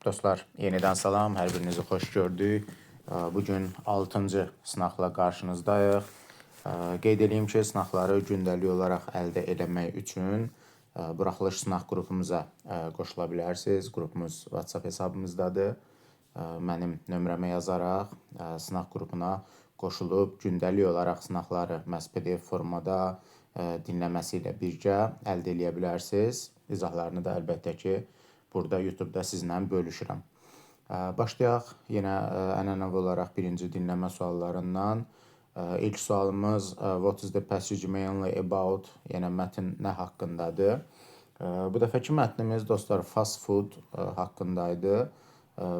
Dostlar, yenidən salam, hər birinizi xoş gördük. Bugün 6-cı sınaqla qarşınızdayıq. Qeyd edeyim ki, sınaqları gündəlik olaraq əldə etmək üçün buraxılış sınaq qrupumuza qoşula bilərsiniz. Qrupumuz WhatsApp hesabımızdadır. Mənim nömrəmə yazaraq sınaq qrupuna qoşulub gündəlik olaraq sınaqları məhz PDF formada dinləməsi ilə birgə əldə edə bilərsiniz. İzahlarını da əlbəttə ki, burada YouTube-da sizlə bölüşürəm. Başlayaq yenə ənənəvi olaraq birinci dinləmə suallarından. İlk sualımız what is the passage mainly about? Yəni mətn nə haqqındadır? Bu dəfəki mətnimiz dostlar fast food haqqındaydı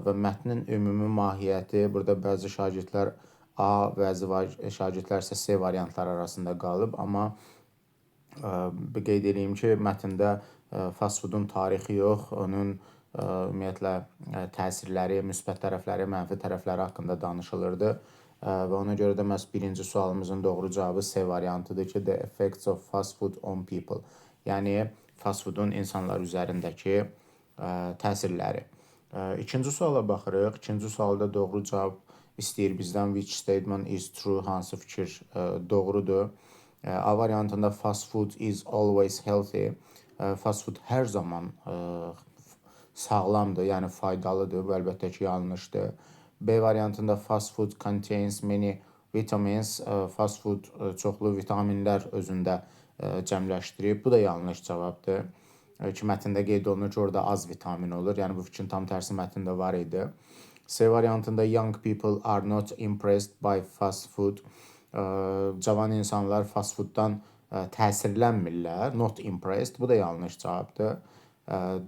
və mətnin ümumi mahiyyəti burada bəzi şagirdlər A, bəzi şagirdlər isə C variantları arasında qalıb, amma qeyd edeyim ki, mətndə fast foodun tarixi yox, onun ümumiyyətlə təsirləri, müsbət tərəfləri, mənfi tərəfləri haqqında danışılırdı və ona görə də məhz birinci sualımızın doğru cavabı C variantıdır ki, the effects of fast food on people. Yəni, fast foodun insanlar üzərindəki təsirləri. İkinci suala baxırıq. İkinci sualda doğru cavab istəyir bizdən which statement is true, hansı fikir doğrudur. A variantında fast food is always healthy. Fast food hər zaman sağlamdır, yəni faydalıdır. Bu əlbəttə ki, yanlışdır. B variantında fast food contains many vitamins. Fast food çoxlu vitaminlər özündə cəmləşdirib. Bu da yanlış cavabdır. Ki, mətndə qeyd olunur ki, orada az vitamin olur. Yəni, bu fikrin tam tərsi mətndə var idi. C variantında young people are not impressed by fast food. Cavan insanlar fast fooddan təsirlənmirlər, not impressed. Bu da yanlış cavabdır.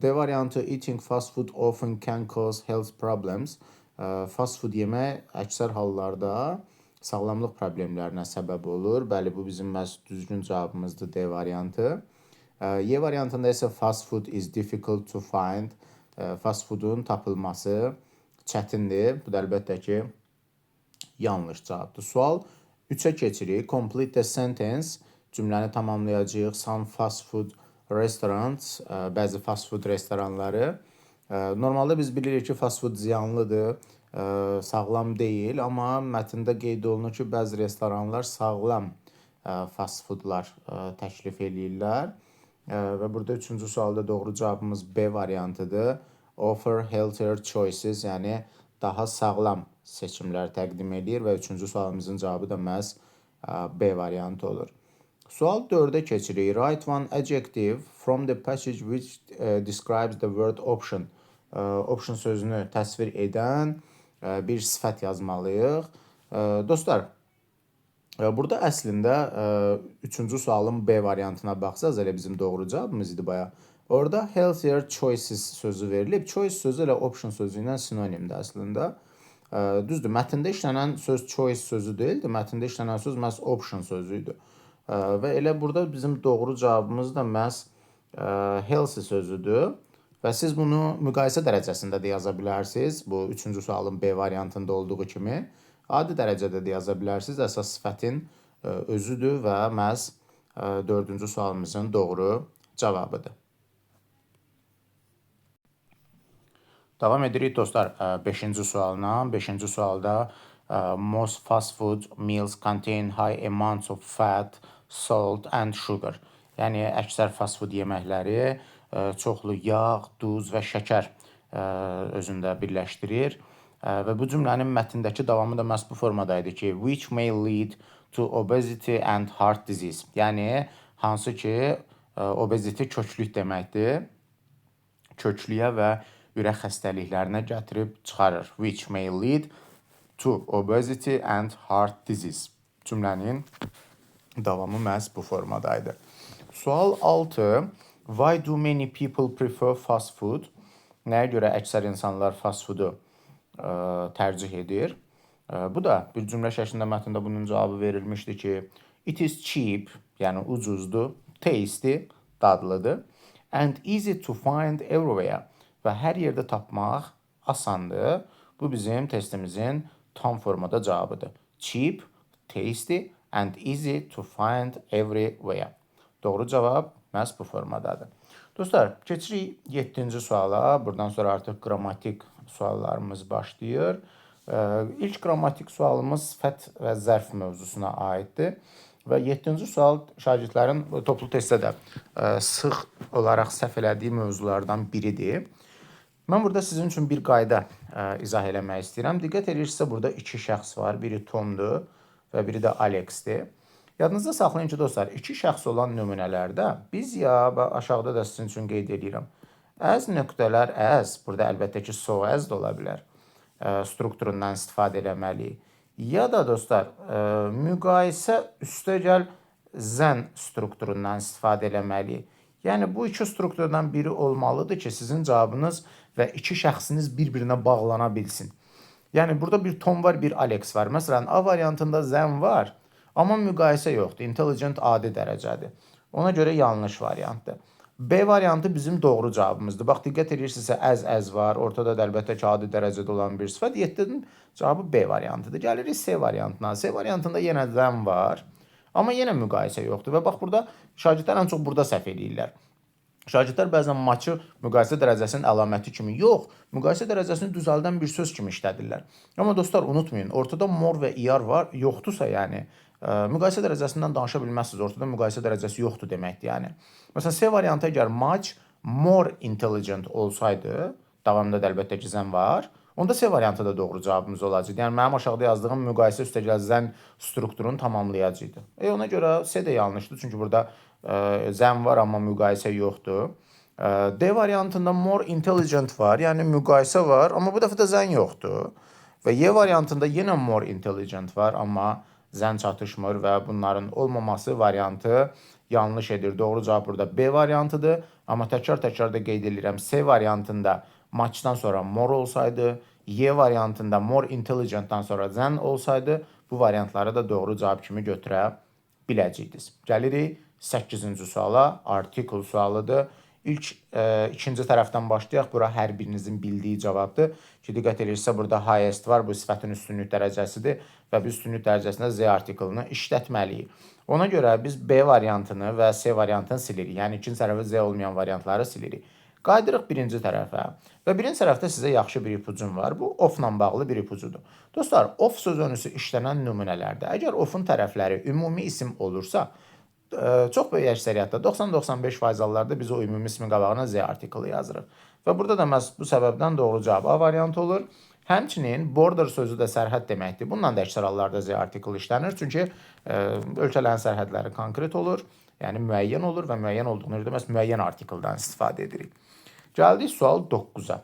D variantı eating fast food often can cause health problems. Fast food yemək əksər hallarda sağlamlıq problemlərinə səbəb olur. Bəli, bu bizim məhz düzgün cavabımızdır D variantı. Y variantında isə fast food is difficult to find. Fast foodun tapılması çətindir. Bu da əlbəttə ki, yanlış cavabdır. Sual 3-ə keçirik. Complete the sentence. Cümləni tamamlayacağıq. Some fast food restaurants, bəzi fast food restoranları. Normalda biz bilirik ki, fast food ziyanlıdır, sağlam deyil, amma mətndə qeyd olunur ki, bəzi restoranlar sağlam fast foodlar təklif eləyirlər. Və burada 3-cü sualda doğru cavabımız B variantıdır. Offer healthier choices, yəni daha sağlam seçimlər təqdim edir və 3-cü sualımızın cavabı da məhz B variantı olur. Sual 4-ə keçirik. Write one adjective from the passage which describes the word option. Option sözünü təsvir edən bir sifət yazmalıyıq. Dostlar, burada əslində 3-cü sualın B variantına baxsaq, elə bizim doğru cavabımız idi baya. Orada healthier choices sözü verilib. Choice sözü elə option sözü ilə sinonimdir əslində. Düzdür, mətndə işlənən söz choice sözü deyildi. Mətndə işlənən söz məhz option sözü idi. Və elə burada bizim doğru cavabımız da məhz healthy sözüdür. Və siz bunu müqayisə dərəcəsində də yaza bilərsiniz. Bu 3-cü sualın B variantında olduğu kimi. Adi dərəcədə də yaza bilərsiniz. Əsas sifətin özüdür və məhz 4-cü sualımızın doğru cavabıdır. Davam edirik dostlar 5-ci sualına. 5-ci sualda most fast food meals contain high amounts of fat, salt and sugar. Yəni, əksər fast food yeməkləri çoxlu yağ, duz və şəkər özündə birləşdirir. Və bu cümlənin mətndəki davamı da məhz bu formadaydı ki, which may lead to obesity and heart disease. Yəni, hansı ki, obesity köklük deməkdir. Köklüyə və ürək xəstəliklərinə gətirib çıxarır. Which may lead to obesity and heart disease. Cümlənin davamı məhz bu formadaydı. Sual 6. Why do many people prefer fast food? Nəyə görə əksər insanlar fast foodu tərcih edir? Bu da bir cümlə şəklində mətndə bunun cavabı verilmişdi ki, it is cheap, yəni ucuzdur, tasty, dadlıdır, and easy to find everywhere və hər yerdə tapmaq asandır. Bu bizim testimizin tam formada cavabıdır. Cheap, tasty and easy to find everywhere. Doğru cavab məhz bu formadadır. Dostlar, keçirik 7-ci suala. Buradan sonra artıq qrammatik suallarımız başlayır. İlk qrammatik sualımız sifət və zərf mövzusuna aiddir. Və 7-ci sual şagirdlərin toplu testdə də sıx olaraq səhv elədiyi mövzulardan biridir. Mən burada sizin üçün bir qayda izah eləmək istəyirəm. Diqqət edirsinizsə, burada iki şəxs var. Biri Tomdur və biri də Alexdir. Yadınızda saxlayın ki, dostlar, iki şəxs olan nümunələrdə biz aşağıda da sizin üçün qeyd edirəm. As nöqtələr as, burada əlbəttə ki, so as da ola bilər. Strukturundan istifadə eləməliyik. Ya da dostlar, müqayisə üstəgəl zən strukturundan istifadə eləməliyik. Yəni, bu iki strukturdan biri olmalıdır ki, sizin cavabınız və iki şəxsiniz bir-birinə bağlana bilsin. Yəni, burada bir Tom var, bir Alex var. Məsələn, A variantında zən var, amma müqayisə yoxdur. Intelligent adi dərəcədir. Ona görə yanlış variantdır. B variantı bizim doğru cavabımızdır. Bax, diqqət edirsinizsə, as var. Ortada da əlbəttə ki, adi dərəcədə olan bir sifət. 7-nin cavabı B variantıdır. Gəlirik C variantına. C variantında yenə zən var. Amma yenə müqayisə yoxdur. Və bax, burada şagirdlər ən çox burada səhv edirlər. Şagirdlər bəzən maçı müqayisə dərəcəsinin əlaməti kimi yox, müqayisə dərəcəsini düzəldən bir söz kimi işlədirlər. Amma dostlar, unutmayın, ortada more və ER var, yoxdursa, yəni müqayisə dərəcəsindən danışa bilməzsiniz. Ortada müqayisə dərəcəsi yoxdur deməkdir, yəni. Məsələn, C variantı əgər much more intelligent olsaydı, davamında da əlbəttə ki, zən var, onda C variantı da doğru cavabımız olacaq. Yəni, mənim aşağıda yazdığım müqayisə üstəgəl zən strukturunu tamamlayacaqdı. Ona görə C də yanlışdır, çünki burada zən var, amma müqayisə yoxdur. D variantında more intelligent var, yəni müqayisə var, amma bu dəfə də zən yoxdur. Və Y variantında yenə more intelligent var, amma zən çatışmır və bunların olmaması variantı yanlış edir. Doğru cavab burada B variantıdır, amma təkrar da qeyd edirəm, C variantında matchdan sonra more olsaydı, Y variantında more intelligentdan sonra zən olsaydı, bu variantları da doğru cavab kimi götürə biləcəydiniz. Gəlirik 8-ci suala, article sualıdır. İkinci tərəfdən başlayaq. Bura hər birinizin bildiyi cavabdır. Ki, diqqət edirsə, burada highest var. Bu sifətin üstünlük dərəcəsidir və biz üstünlük dərəcəsində Z artiklını işlətməliyik. Ona görə biz B variantını və C variantını silirik. Yəni, ikinci tərəfə Z olmayan variantları silirik. Qaydırıq birinci tərəfə və birinci tərəfdə sizə yaxşı bir ipucum var. Bu, off-la bağlı bir ipucudur. Dostlar, off sözünüsü işlənən nümunələrdə, əgər off-un tərəfləri ümumi isim olursa, çox böyük əksəriyyətdə 90-95% hallarda biz o ümumi ismin qabağına Z artiklı yazırıq. Və burada da məhz bu səbəbdən doğru cavab A variantı olur. Həmçinin border sözü də sərhəd deməkdir. Bundan da əksər hallarda Z artiklı işlənir. Çünki ölkələrin sərhədləri konkret olur, yəni müəyyən olur və müəyyən olduğuna görə məhz müəyyən artikldan istifadə edirik. Gəldik sual 9-a.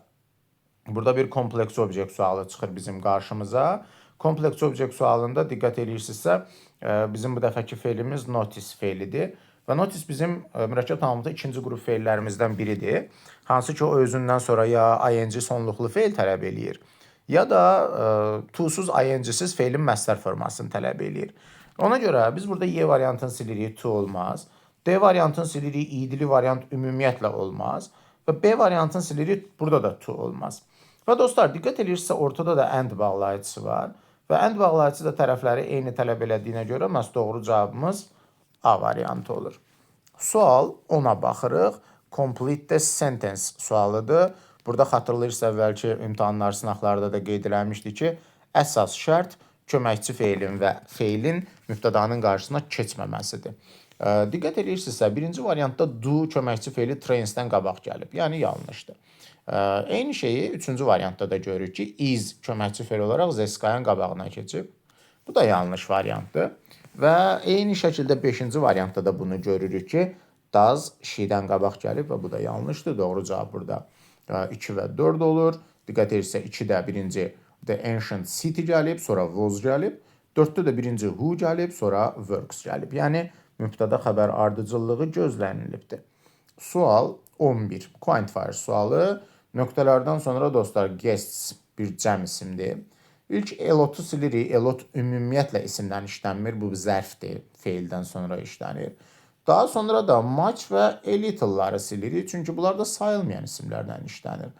Burada bir kompleks obyekt sualı çıxır bizim qarşımıza. Kompleks obyekt sualında diqqət edirsinizsə, bizim bu dəfəki feilimiz notice feilidir. Və notice bizim mürəkkəb tamamlıqda ikinci qrup feillərimizdən biridir. Hansı ki, o özündən sonra ya ing sonluqlu feil tələb eləyir, ya da to-suz ing-siz feilin məsdər formasını tələb eləyir. Ona görə biz burada Y variantını silirik, to olmaz. D variantını silirik, idili variant ümumiyyətlə olmaz. Və B variantını silirik, burada da to olmaz. Və dostlar, diqqət edirsinizsə, ortada da and bağlayıcısı var. Və and bağlayıcısı da tərəfləri eyni tələb elədiyinə görə məhz doğru cavabımız A variantı olur. Sual 10-a baxırıq. Complete the sentence sualıdır. Burada xatırlayırsınız əvvəlki imtahanlar, sınaqlarda da qeyd eləmişdik ki, əsas şərt köməkçi feilin və feilin mübtədanın qarşısına keçməməsidir. Diqqət edirsinizsə, birinci variantda do köməkçi feili trainsdən qabaq gəlib, yəni yanlışdır. Eyni şeyi üçüncü variantda da görürük ki, is köməkçi feil olaraq zeskayın qabağına keçib. Bu da yanlış variantdır. Və eyni şəkildə 5-ci variantda da bunu görürük ki, does she-dən qabaq gəlib və bu da yanlışdır. Doğru cavab burada 2 və 4 olur. Diqqət edirsə 2-də birinci the ancient city gəlib, sonra was gəlib. 4-də də birinci who gəlib, sonra works gəlib. Yəni, mübtəda xəbər ardıcıllığı gözlənilibdir. Sual 11. Quantifier sualı. Nöqtələrdən sonra dostlar guests bir cəm isimdir. İlk elotu silirik. Elot ümumiyyətlə isimdən işlənmir. Bu zərfdir. Feildən sonra işlənir. Daha sonra da much və a little-ları silirik. Çünki bunlar da sayılmayan isimlərdən işlənir.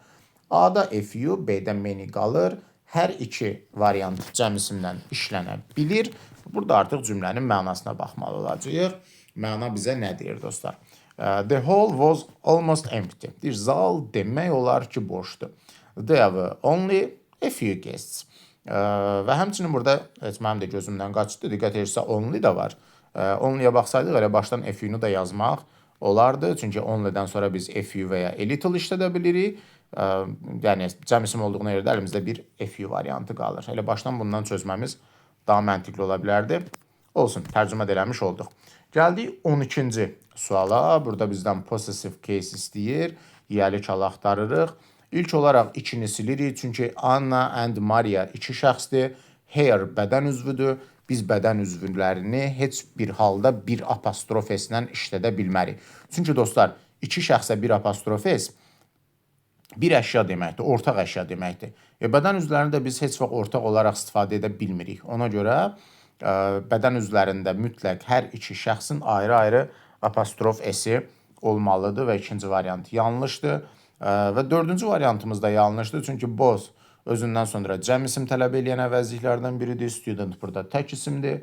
A-da a few, B-də many qalır. Hər iki variant cəm isimdən işlənə bilir. Burada artıq cümlənin mənasına baxmalı olacağıq. Məna bizə nə deyir dostlar? The hall was almost empty. Bir zal demək olar ki, boşdur. There were only a few guests. Və həmçinin burada mənim də gözümdən qaçdı. Diqqət edirsə only da var. Only-yə baxsaydıq elə başdan a few-nu da yazmaq olardı. Çünki only-dən sonra biz a few və ya a little işlədə bilirik. Yəni cəm isim olduğuna görə də əlimizdə bir a few variantı qalır. Elə başdan bundan çözməmiz daha məntiqli ola bilərdi. Olsun, tərcümə də eləmiş olduq. Gəldik 12-ci suala. Burada bizdən possessive case istəyir. Yiyəli kal axtarırıq. İlk olaraq ikini silirik. Çünki Anna and Maria iki şəxsdir. Hair bədən üzvüdür. Biz bədən üzvlərini heç bir halda bir apostrof s-lə işlədə bilmərik. Çünki dostlar, iki şəxsə bir apostrof s bir əşya deməkdir, ortaq əşya deməkdir. Bədən üzvlərini də biz heç vaxt ortaq olaraq istifadə edə bilmirik. Ona görə bədən üzvlərində mütləq hər iki şəxsin ayrı-ayrı apostrof s-i olmalıdır və ikinci variant yanlışdır. Və dördüncü variantımız da yanlışdır. Çünki both özündən sonra cəm isim tələb eləyən əvəzliklərdən biridir. Student burada tək isimdir.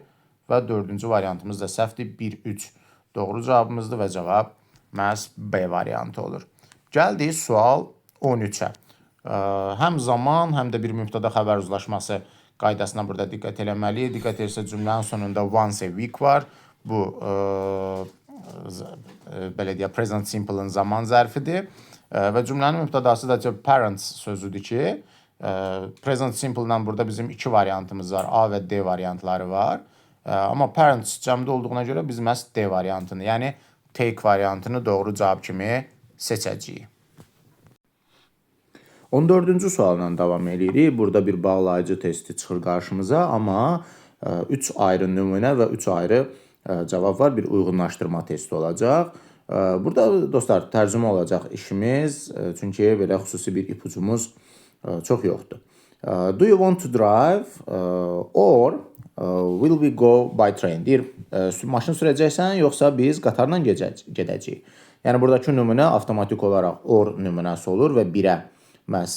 Və dördüncü variantımız da səhvdir. 1-3 doğru cavabımızdır və cavab məhz B variantı olur. Gəldik sual 13-ə. Həm zaman, həm də bir mübtəda xəbər uzlaşması qaydasına burada diqqət eləməliyik. Diqqət edirsə cümlənin sonunda once a week var. Bu belə deyək, present simple-ın zaman zərfidir. Və cümlənin mübtədası da parents sözüdür ki, present simple-dan burada bizim iki variantımız var. A və D variantları var. Amma parents cəmdə olduğuna görə biz məhz D variantını, yəni take variantını doğru cavab kimi seçəcəyik. 14-cü sualla davam edirik. Burada bir bağlayıcı testi çıxır qarşımıza, amma 3 ayrı nümunə və 3 ayrı cavab var. Bir uyğunlaşdırma testi olacaq. Burada dostlar tərcümə olacaq işimiz, çünki belə xüsusi bir ipucumuz çox yoxdur. Do you want to drive or will we go by train? Deyir, maşın sürəcəksən, yoxsa biz qatarla gedəcəyik? Yəni buradakı nümunə avtomatik olaraq or nümunəsi olur və 1-ə məhz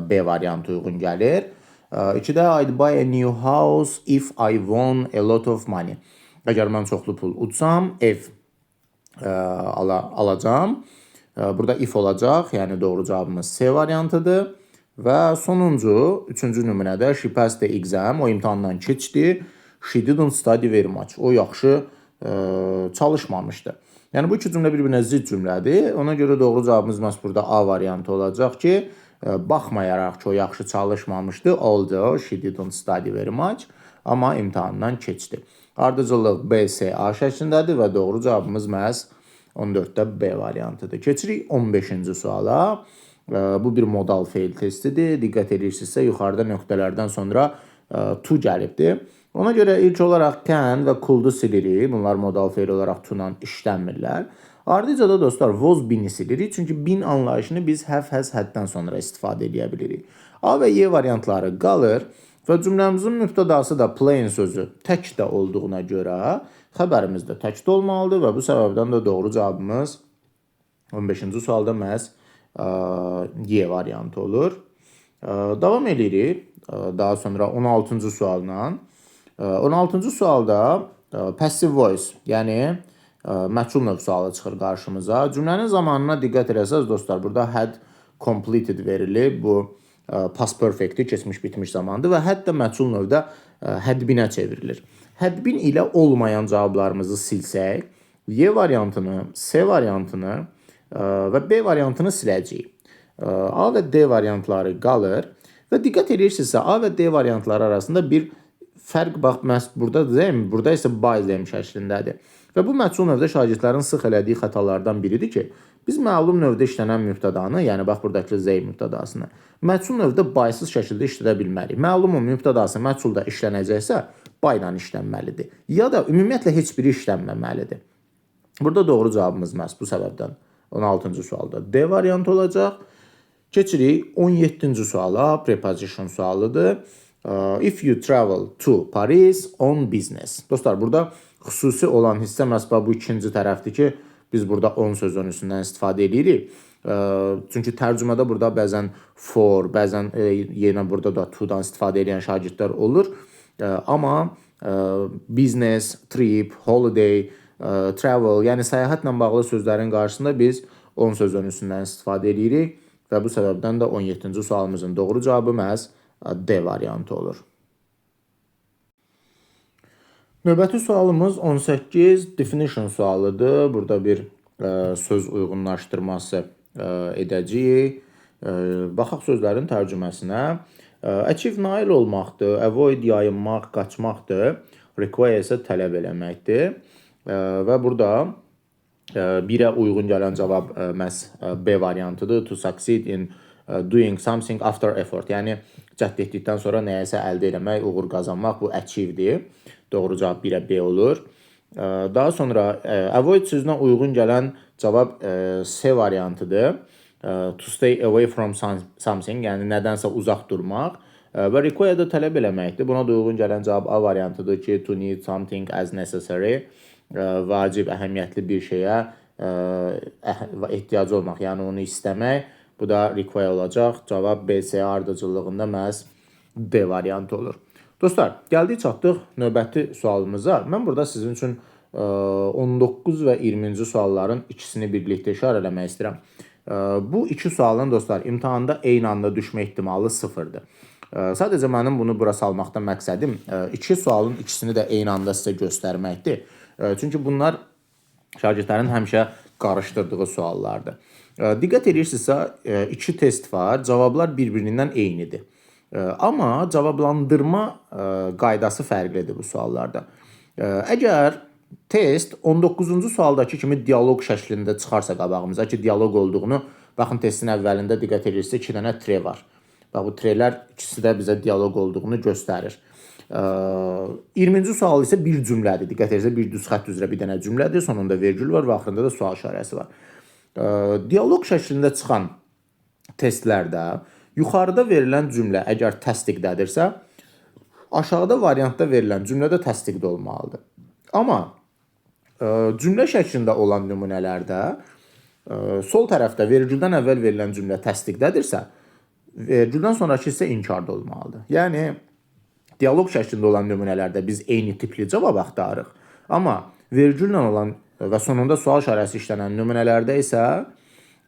B variantı uyğun gəlir. 2-də I'd buy a new house if I won a lot of money. Əgər mən çoxlu pul utsam, ev alacam. Burada if olacaq, yəni doğru cavabımız C variantıdır. Və sonuncu, 3-cü nümunədə she passed the exam, o imtahandan keçdi. She didn't study very much. O yaxşı çalışmamışdı. Yəni bu iki cümlə bir-birinə zid cümlədir. Ona görə doğru cavabımız məhz burada A variantı olacaq ki, baxmayaraq ki, o yaxşı çalışmamışdı. Although she didn't study very much. Amma imtahandan keçdi. Ardıcıllıq B, C, A şəklindədir və doğru cavabımız məhz 14-də B variantıdır. Keçirik 15-ci suala. Bu bir modal feil testidir. Diqqət edirsinizsə, yuxarıda nöqtələrdən sonra to gəlibdir. Ona görə ilk olaraq can və could-u silirik. Bunlar modal feil olaraq to-la işlənmirlər. Ardıca da dostlar was been-i silirik. Çünki been anlayışını biz have, has, had-dən sonra istifadə edə bilirik. A və Y variantları qalır. Və cümləmizin mübtədası da plain sözü tək də olduğuna görə xəbərimiz də tək də olmalıdır və bu səbəbdən də doğru cavabımız 15-ci sualda məhz Y variantı olur. Davam edirik. Daha sonra 16-cı sualla. 16-cı sualda passive voice, yəni məchul növ sualı çıxır qarşımıza. Cümlənin zamanına diqqət edərsəz dostlar, burada had completed verilir. Bu past perfect-i keçmiş bitmiş zamandır və had da məchul növdə had been-ə çevrilir. Had been ilə olmayan cavablarımızı silsək, Y variantını, C variantını və B variantını siləcəyik. A və D variantları qalır və diqqət edirsinizsə A və D variantları arasında bir fərq bax, məhz buradadır, deyilmi? Burada isə by them şəklindədir. Və bu məchul növdə şagirdlərin sıx elədiyi xətalardan biridir ki, biz məlum növdə işlənən mübtədanı, yəni bax buradakı Z mübtədasını, məchul növdə by-sız şəkildə işlədə bilmərik. Məlumun mübtədası məchulda işlənəcəksə, by-la işlənməlidir. Ya da ümumiyyətlə heç biri işlənməməlidir. Burada doğru cavabımız məhz bu səbəbdən 16-cı sualda D variantı olacaq. Keçirik 17-ci suala, preposition sualıdır. If you travel to Paris on business. Dostlar, burada xüsusi olan hissə məhz bu ikinci tərəfdir ki, biz burada on sözünüzündən istifadə edirik. Çünki tərcümədə burada bəzən for, bəzən yenə burada da to-dan istifadə edən şagirdlər olur. Amma business, trip, holiday travel, yəni səyahətlə bağlı sözlərin qarşısında biz on söz önüsündən istifadə edirik və bu səbəbdən də 17-ci sualımızın doğru cavabı məhz D variantı olur. Növbəti sualımız 18 definition sualıdır. Burada bir söz uyğunlaşdırması edəcəyik. Baxaq sözlərin tərcüməsinə. Achieve nail olmaqdır, avoid yayınmaq, qaçmaqdır, require isə tələb eləməkdir. Və burada 1-ə uyğun gələn cavab məhz B variantıdır. To succeed in doing something after effort. Yəni cəhd etdikdən sonra nəyəsə əldə etmək, uğur qazanmaq bu achieve'dir. Doğru cavab 1-ə B olur. Daha sonra avoid sözünə uyğun gələn cavab C variantıdır. To stay away from something, yəni nədənsə uzaq durmaq. Və require da tələb eləməkdir. Buna da uyğun gələn cavab A variantıdır ki, to need something as necessary. Vacib, əhəmiyyətli bir şeyə ehtiyacı olmaq, yəni onu istəmək. Bu da require olacaq. Cavab B-C ardıcıllığında məhz D variantı olur. Dostlar, gəldik çatdıq növbəti sualımıza. Mən burada sizin üçün 19 və 20-ci sualların ikisini birlikdə işarə eləmək istəyirəm. Bu iki sualın dostlar imtahanda eyni anda düşmə ehtimalı sıfırdır. Sadəcə mənim bunu bura salmaqdan məqsədim iki sualın ikisini də eyni anda sizə göstərməkdir. Çünki bunlar şagirdlərin həmişə qarışdırdığı suallardır. Diqqət edirsinizsə, iki test var, cavablar bir-birindən eynidir. Amma cavablandırma qaydası fərqlidir bu suallarda. Əgər test 19-cu sualdakı kimi dialoq şəklində çıxarsa qabağımıza ki, dialoq olduğunu, baxın testin əvvəlində diqqət edirsə 2 dənə tre var. Bax, bu trelər ikisi də bizə dialoq olduğunu göstərir. 20-ci sual isə bir cümlədir. Diqqət edirsə bir düz xətt üzrə bir dənə cümlədir, sonunda vergül var və axırında da sual işarəsi var. Dialoq şəklində çıxan testlərdə yuxarıda verilən cümlə əgər təsdiqdədirsə, aşağıda variantda verilən cümlə də təsdiqdə olmalıdır. Amma cümlə şəklində olan nümunələrdə sol tərəfdə vergüldən əvvəl verilən cümlə təsdiqdədirsə, vergüldən sonraki isə inkarda olmalıdır. Yəni, dialoq şəklində olan nümunələrdə biz eyni tipli cavab axtarırıq. Amma vergüllə olan və sonunda sual işarəsi işlənən nümunələrdə isə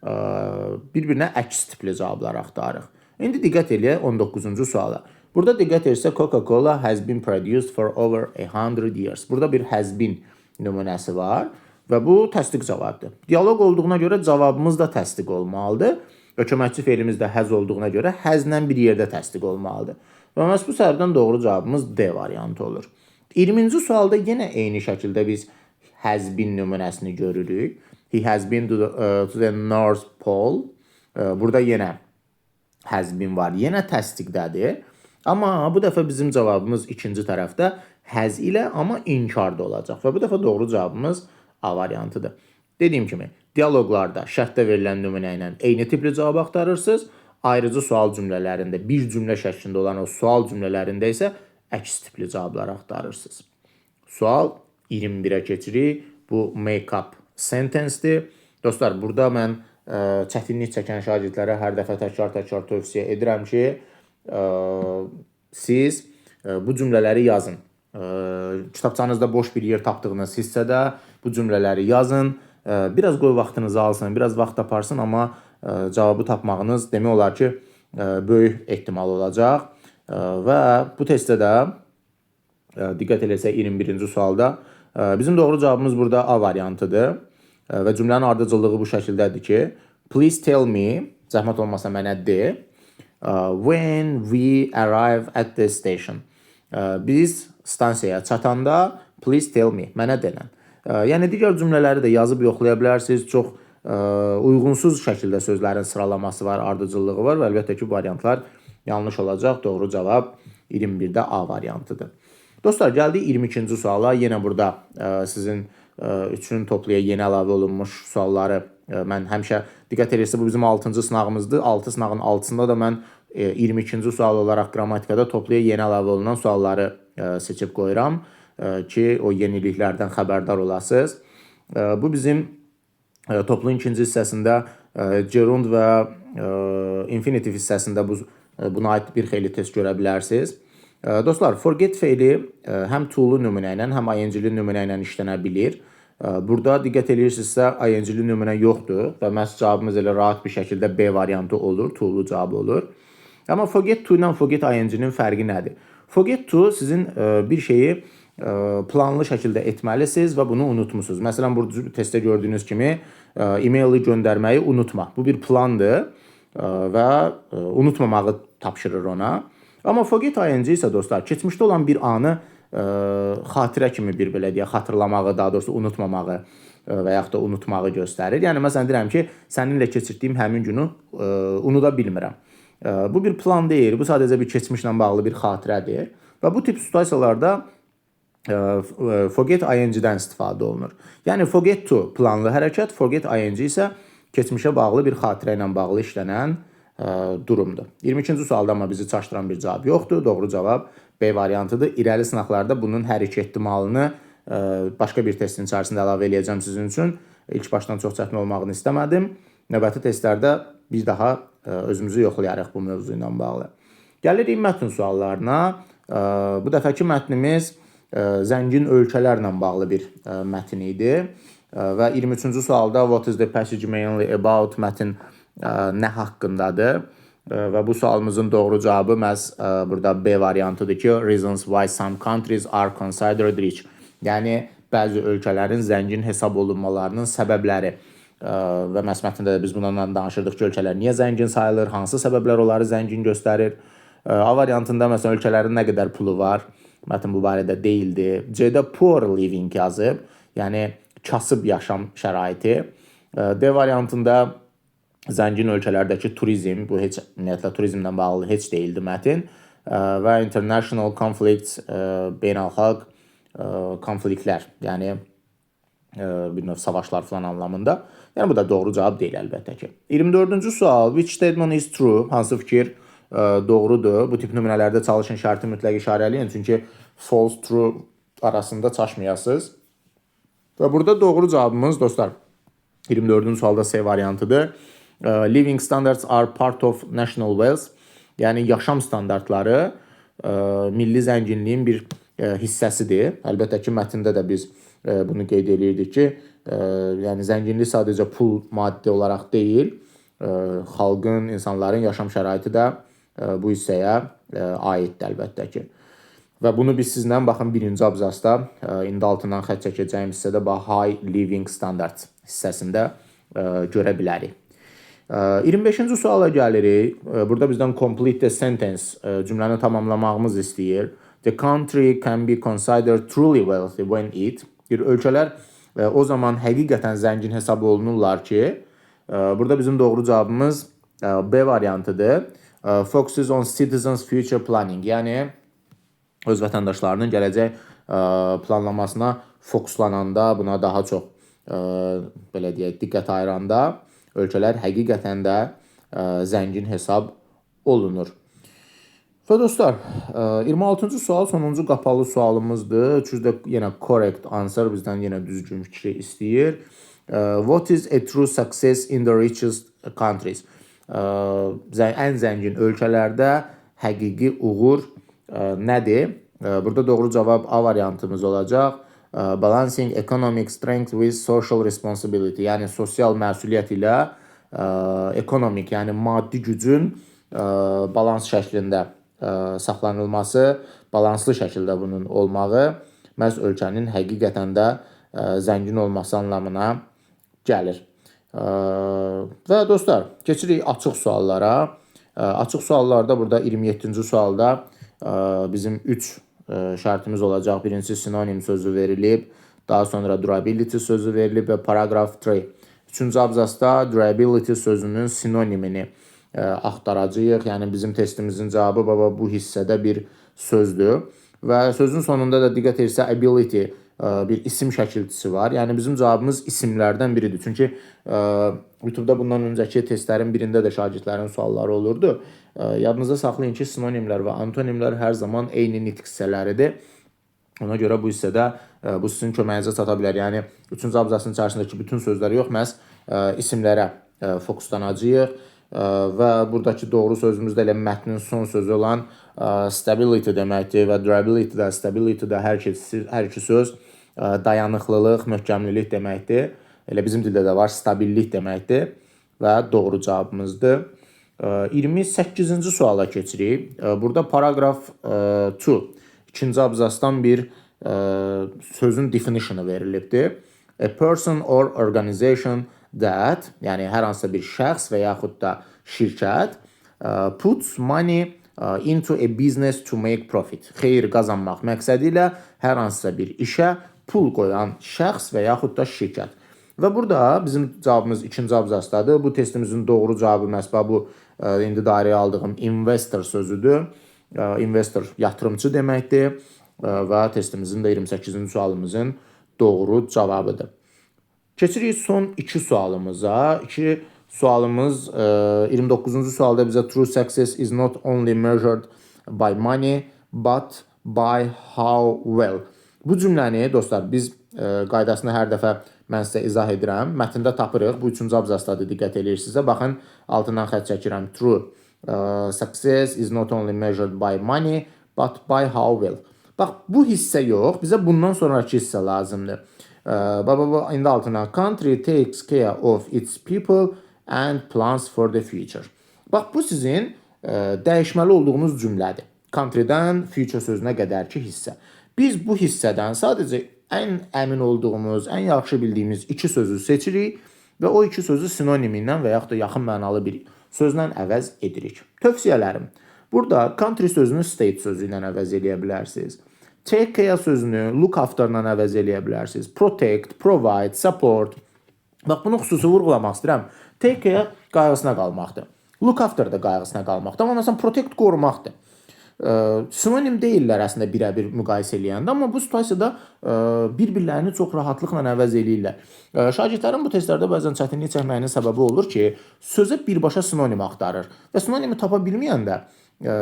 bir-birinə əks tipli cavablar axtarırıq. İndi diqqət eləyək 19-cu suala. Burada diqqət edirsə Coca-Cola has been produced for over 100 years. Burada bir has been nümunəsi var və bu təsdiq cavabdır. Dialoq olduğuna görə cavabımız da təsdiq olmalıdır və köməkçi fe'limiz də has olduğuna görə haslə bir yerdə təsdiq olmalıdır. Və məhz bu səbəbdən doğru cavabımız D variantı olur. 20-ci sualda yenə eyni şəkildə biz has been nümunəsini görürük. He has been to the North Pole. Burada yenə has been var. Yenə təsdiqdədir. Amma bu dəfə bizim cavabımız ikinci tərəfdə has ilə, amma inkarda olacaq. Və bu dəfə doğru cavabımız A variantıdır. Dediyim kimi, dialoqlarda şərtdə verilən nümunə ilə eyni tipli cavab axtarırsınız. Ayrıcı sual cümlələrində, bir cümlə şəklində olan o sual cümlələrində isə əks tipli cavablar axtarırsınız. Sual 21-ə keçirik. Bu make-up sentence-dir. Dostlar, burada mən çətinlik çəkən şagirdlərə hər dəfə təkrar tövsiyə edirəm ki, siz bu cümlələri yazın. Kitabçanızda boş bir yer tapdığınız hissədə bu cümlələri yazın. Biraz qoy vaxtınızı alsın, biraz vaxt taparsın, amma cavabı tapmağınız demək olar ki, böyük ehtimal olacaq. Və bu testdə də diqqət eləsək 21-ci sualda bizim doğru cavabımız burada A variantıdır. Və cümlənin ardıcıllığı bu şəkildədir ki, please tell me, zəhmət olmasa mənə de, when we arrive at the station. Biz stansiyaya çatanda please tell me, mənə denən. Yəni digər cümlələri də yazıb yoxlaya bilərsiniz. Çox uyğunsuz şəkildə sözlərin sıralaması var, ardıcıllığı var və əlbəttə ki, variantlar yanlış olacaq. Doğru cavab 21-də A variantıdır. Dostlar, gəldik 22-ci suala. Yenə burada sizin üçün toplaya yeni əlavə olunmuş sualları mən həmişə diqqət edirsə, bu bizim 6-cı sınağımızdır. 6 sınağın 6-sında da mən 22-ci sual olaraq qrammatikada toplaya yeni əlavə olunan sualları seçib qoyuram ki, o yeniliklərdən xəbərdar olasınız. Bu bizim toplun ikinci hissəsində gerund və infinitiv hissəsində buna aid bir xeyli test görə bilərsiniz. Dostlar, forget feili həm to-lu nümunə ilə, həm ing-li nümunə ilə işlənə bilir. Burada diqqət edirsinizsə ing-li nümunə yoxdur və məhz cavabımız elə rahat bir şəkildə B variantı olur, to-lu cavabı olur. Amma forget to ilə forget ing-nin fərqi nədir? Forget to sizin bir şeyi planlı şəkildə etməlisiniz və bunu unutmusunuz. Məsələn, burada testdə gördüyünüz kimi e-maili göndərməyi unutma. Bu bir plandır və unutmamağı tapşırır ona. Amma forget ing isə dostlar, keçmişdə olan bir anı xatirə kimi bir belə deyək, xatırlamağı, daha doğrusu unutmamağı və yaxud da unutmağı göstərir. Yəni məsələn deyirəm ki, səninlə keçirdiyim həmin günü unuda bilmirəm. Bu bir plan deyil, bu sadəcə bir keçmişlə bağlı bir xatirədir və bu tip situasiyalarda forget ing-dən istifadə olunur. Yəni forget to planlı hərəkət, forget ing isə keçmişə bağlı bir xatirə ilə bağlı işlənən durumdur. 22-ci sualda amma bizi çaşdıran bir cavab yoxdur. Doğru cavab B variantıdır. İrəli sınaqlarda bunun hər iki ehtimalını başqa bir testin içərisində əlavə edəcəm sizin üçün. İlk başdan çox çətin olmağını istəmədim. Növbəti testlərdə bir daha özümüzü yoxlayarıq bu mövzu ilə bağlı. Gəlirik mətn suallarına. Bu dəfəki mətnimiz zəngin ölkələrlə bağlı bir mətn idi. Və 23-cü sualda what is the passage mainly about mətn nə haqqındadır? Və bu sualımızın doğru cavabı məhz burada B variantıdır ki, reasons why some countries are considered rich. Yəni, bəzi ölkələrin zəngin hesab olunmalarının səbəbləri və məhz mətndə də biz bununla danışırdıq ki, ölkələr niyə zəngin sayılır, hansı səbəblər onları zəngin göstərir. A variantında məsələn ölkələrin nə qədər pulu var, mətn bu barədə deyildi. C-də poor living yazıb, yəni kasıb yaşam şəraiti. D variantında zəngin ölkələrdəki turizm, bu heç ümumiyyətlə turizmlə bağlı heç deyildi mətn və international conflicts, beynəlxalq konfliktlər, yəni bir növ savaşlar falan anlamında. Yəni bu da doğru cavab deyil əlbəttə ki. 24-cü sual, which statement is true? Hansı fikir doğrudur? Bu tip nümunələrdə çalışın şərti mütləq işarələyin, çünki false, true arasında çaşmayasınız. Və burada doğru cavabımız dostlar 24-cü sualda C variantıdır. Living standards are part of national wealth. Yəni yaşam standartları milli zənginliyin bir hissəsidir. Əlbəttə ki, mətndə də biz bunu qeyd edirdik ki, yəni zənginlik sadəcə pul, maddi olaraq deyil, xalqın, insanların yaşam şəraiti də bu hissəyə aiddir əlbəttə ki. Və bunu biz sizlə baxın birinci abzasda, indi altından xətt çəkəcəyim hissədə high living standards hissəsində görə bilərik. 25-ci suala gəlirik. Burada bizdən complete the sentence cümləni tamamlamağımız istəyir. The country can be considered truly wealthy when it. Ölkələr o zaman həqiqətən zəngin hesab olunurlar ki, burada bizim doğru cavabımız B variantıdır. Focuses on citizens' future planning. Yəni öz vətəndaşlarının gələcək planlamasına fokuslananda, buna daha çox belə deyək, diqqət ayıranda ölkələr həqiqətən də zəngin hesab olunur. Və dostlar, 26-cı sual sonuncu qapalı sualımızdır. Üçüncüdə yenə correct answer bizdən yenə düzgün fikri istəyir. What is a true success in the richest countries? Ən zəngin ölkələrdə həqiqi uğur nədir? Burada doğru cavab A variantımız olacaq. Balancing economic strength with social responsibility. Yəni sosial məsuliyyət ilə ekonomik, yəni maddi gücün balans şəklində saxlanılması, balanslı şəkildə bunun olmağı məhz ölkənin həqiqətən də zəngin olması anlamına gəlir. Və dostlar, keçirik açıq suallara. Açıq suallarda burada 27-ci sualda bizim 3 şərtimiz olacaq. Birincisi sinonim sözü verilib, daha sonra durability sözü verilib və paragraf 3. Üçüncü abzasda durability sözünün sinonimini axtaracağıq. Yəni bizim testimizin cavabı bu hissədə bir sözdür. Və sözün sonunda da diqqət edirsə ability bir isim şəkilçisi var. Yəni bizim cavabımız isimlərdən biridir. Çünki YouTube-da bundan öncəki testlərin birində də şagirdlərin sualları olurdu. Yadınızda saxlayın ki, sinonimlər və antonimlər hər zaman eyni nitq hissələridir. Ona görə bu hissədə bu sizin köməyinizə çata bilər. Yəni 3-cü abzasın içərisindəki bütün sözləri yox, məhz isimlərə fokuslanacağıq. Və buradakı doğru sözümüz də elə mətnin son sözü olan stability deməkdir və durability də, stability də hər iki söz dayanıqlılıq, möhkəmlilik deməkdir. Elə bizim dildə də var, stabillik deməkdir və doğru cavabımızdır. 28-ci suala keçirik. Burada paragraf 2, ikinci abzasdan bir sözün definitionu verilibdir. A person or organization that, yəni hər hansısa bir şəxs və yaxud da şirkət puts money into a business to make profit. Xeyir qazanmaq məqsədi ilə hər hansısa bir işə pul qoyan şəxs və yaxud da şirkət. Və burada bizim cavabımız ikinci abzasdadır. Bu testimizin doğru cavabı məhz bu indi dairəyə aldığım investor sözüdür. Investor yatırımcı deməkdir və testimizin də 28-ci sualımızın doğru cavabıdır. Keçirik son iki sualımıza. İki sualımız 29-cu sualda bizə true success is not only measured by money but by how well. Bu cümləni dostlar biz qaydasını hər dəfə mən sizə izah edirəm. Mətndə tapırıq. Bu üçüncü abzasdadır, diqqət edirsinizsə. Baxın, altından xətt çəkirəm. True success is not only measured by money but by how well. Bax, bu hissə yox, bizə bundan sonraki hissə lazımdır. İndi altına country takes care of its people and plans for the future. Bax, bu sizin dəyişməli olduğunuz cümlədir. Country'dən future sözünə qədərki hissə. Biz bu hissədən sadəcə ən əmin olduğumuz, ən yaxşı bildiyimiz iki sözü seçirik və o iki sözü sinonimi ilə və yaxud da yaxın mənalı bir sözlə əvəz edirik. Tövsiyələrim. Burada country sözünü state sözü ilə əvəz edə bilərsiniz. Take care sözünü look after-la əvəz edə bilərsiniz. Protect, provide, support. Bax, bunu xüsusi vurğulamaq istəyirəm. Take care qayğısına qalmaqdır. Look after da qayğısına qalmaqdır. Amma məsələn, protect qorumaqdır. Sinonim deyirlər əslində birə-bir müqayisə eləyəndə, amma bu situasiyada bir-birlərini çox rahatlıqla əvəz eləyirlər. Şagirdlərin bu testlərdə bəzən çətinlik çəkməyinin səbəbi olur ki, sözə birbaşa sinonim axtarır və sinonimi tapa bilməyəndə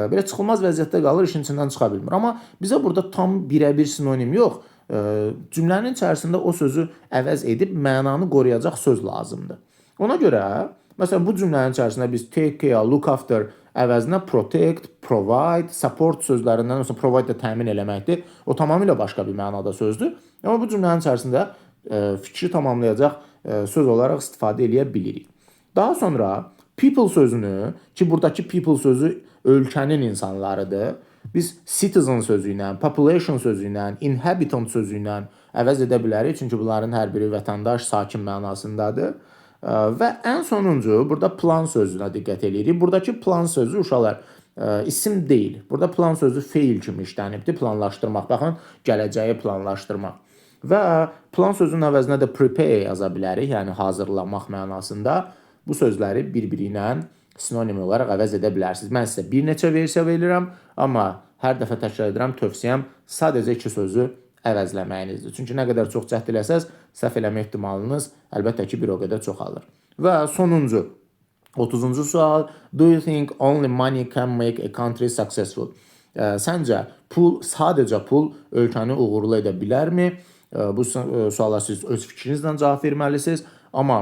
belə çıxılmaz vəziyyətdə qalır, işin içindən çıxa bilmir. Amma bizə burada tam birə-bir sinonim yox, cümlənin içərisində o sözü əvəz edib mənanı qoruyacaq söz lazımdır. Ona görə, məsələn, bu cümlənin içərisində biz take care, look after əvəzinə protect, provide, support sözlərindən, mesela provide də təmin eləməkdir. O tamamilə başqa bir mənada sözdür. Amma bu cümlənin içərisində fikri tamamlayacaq söz olaraq istifadə edə bilirik. Daha sonra people sözünü, ki buradakı people sözü ölkənin insanlarıdır, biz citizen sözü ilə, population sözü ilə, inhabitant sözü ilə əvəz edə bilərik. Çünki bunların hər biri vətəndaş, sakin mənasındadır. Və ən sonuncu, burada plan sözünə diqqət edirik. Buradakı plan sözü uşaqlar isim deyil. Burada plan sözü feil kimi işlənibdir, planlaşdırmaq. Baxın, gələcəyi planlaşdırmaq. Və plan sözünün əvəzinə də prepare yaza bilərik, yəni hazırlamaq mənasında. Bu sözləri bir-biri ilə sinonim olaraq əvəz edə bilərsiniz. Mən sizə bir neçə versiya verirəm, amma hər dəfə təkrar edirəm, tövsiyəm sadəcə iki sözü əvəzləməyinizdir. Çünki nə qədər çox cəhd eləsəz, səhv eləmə ehtimalınız əlbəttə ki, bir o qədər çoxalır. Və sonuncu, 30-cu sual. Do you think only money can make a country successful? Səncə sadəcə pul ölkəni uğurlu edə bilərmi? Bu suala siz öz fikrinizlə cavab verməlisiniz. Amma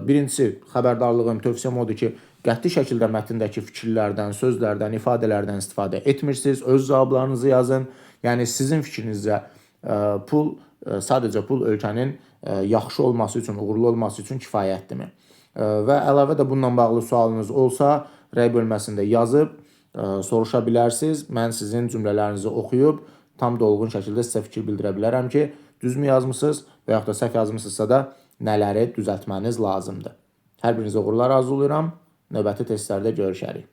birincisi xəbərdarlığım, tövsiyəm odur ki, qəti şəkildə mətndəki fikirlərdən, sözlərdən, ifadələrdən istifadə etmirsiniz. Öz cavablarınızı yazın. Yəni sizin fikrinizcə sadəcə pul ölkənin yaxşı olması üçün, uğurlu olması üçün kifayətdirmi? Və əlavə də bununla bağlı sualınız olsa, rəy bölməsində yazıb soruşa bilərsiniz. Mən sizin cümlələrinizi oxuyub tam dolğun şəkildə sizə fikir bildirə bilərəm ki, düzmü yazmısınız və yaxud da səhv yazmısınızsa da nələri düzəltməniz lazımdır. Hər birinizə uğurlar arzulayıram. Növbəti testlərdə görüşərik.